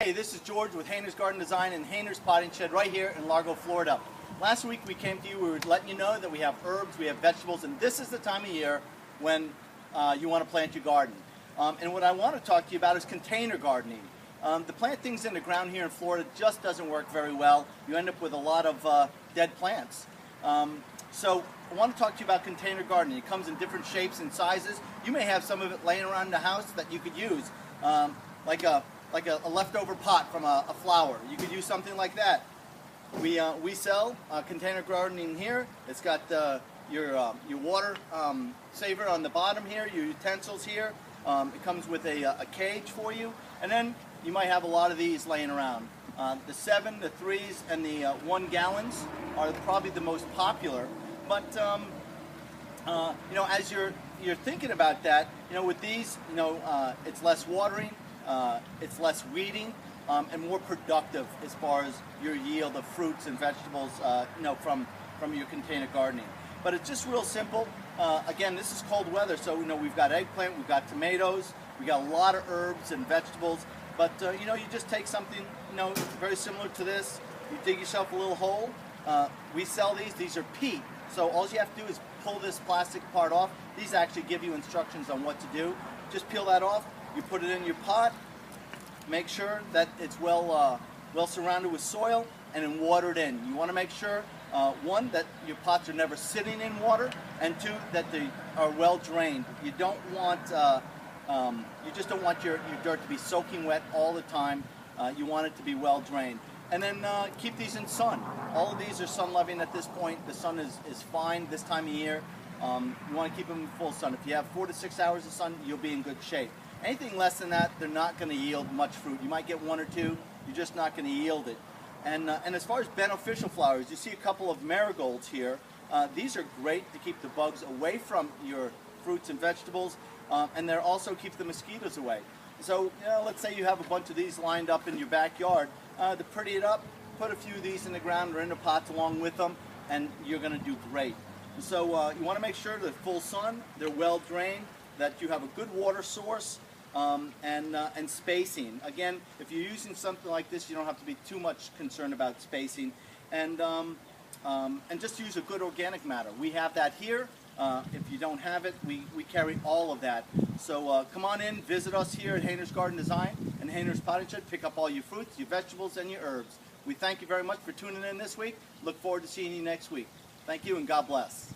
Hey, this is George with Hayner's Garden Design and Hayner's Potting Shed right here in Largo, Florida. Last week we came to you, we were letting you know that we have herbs, we have vegetables, and this is the time of year when you want to plant your garden. And what I want to talk to you about is container gardening. To plant things in the ground here in Florida just doesn't work very well. You end up with a lot of dead plants. So I want to talk to you about container gardening. It comes in different shapes and sizes. You may have some of it laying around the house that you could use, like a leftover pot from a flower. You could use something like that. We sell container gardening here. It's got your water saver on the bottom here, your utensils here. It comes with a cage for you, and then you might have a lot of these laying around. The 7, the 3s, and the 1 gallons are probably the most popular. But you know, as you're thinking about that, you know, with these, you know, it's less watering. It's less weeding and more productive as far as your yield of fruits and vegetables, you know, from your container gardening. But it's just real simple. Again, this is cold weather, so you know we've got eggplant, we've got tomatoes, we got a lot of herbs and vegetables. But you know, you just take something, you know, very similar to this. You dig yourself a little hole. We sell these. These are peat. So all you have to do is pull this plastic part off. These actually give you instructions on what to do. Just peel that off. You put it in your pot, make sure that it's well surrounded with soil, and then water it in. You want to make sure, one, that your pots are never sitting in water, and 2, that they are well drained. You don't want, you just don't want your dirt to be soaking wet all the time. You want it to be well drained. And then keep these in sun. All of these are sun loving at this point. The sun is fine this time of year. You want to keep them in full sun. If you have 4 to 6 hours of sun, you'll be in good shape. Anything less than that, they're not going to yield much fruit. You might get 1 or 2, you're just not going to yield it. And as far as beneficial flowers, you see a couple of marigolds here. These are great to keep the bugs away from your fruits and vegetables, and they also keep the mosquitoes away. So, you know, let's say you have a bunch of these lined up in your backyard. To pretty it up, put a few of these in the ground or in the pots along with them, and you're going to do great. So you want to make sure they're full sun, they're well drained, that you have a good water source, and spacing. Again, if you're using something like this, you don't have to be too much concerned about spacing. And just use a good organic matter. We have that here. If you don't have it, we carry all of that. So come on in, visit us here at Hayner's Garden Design and Hayner's Potting Shed. Pick up all your fruits, your vegetables, and your herbs. We thank you very much for tuning in this week. Look forward to seeing you next week. Thank you, and God bless.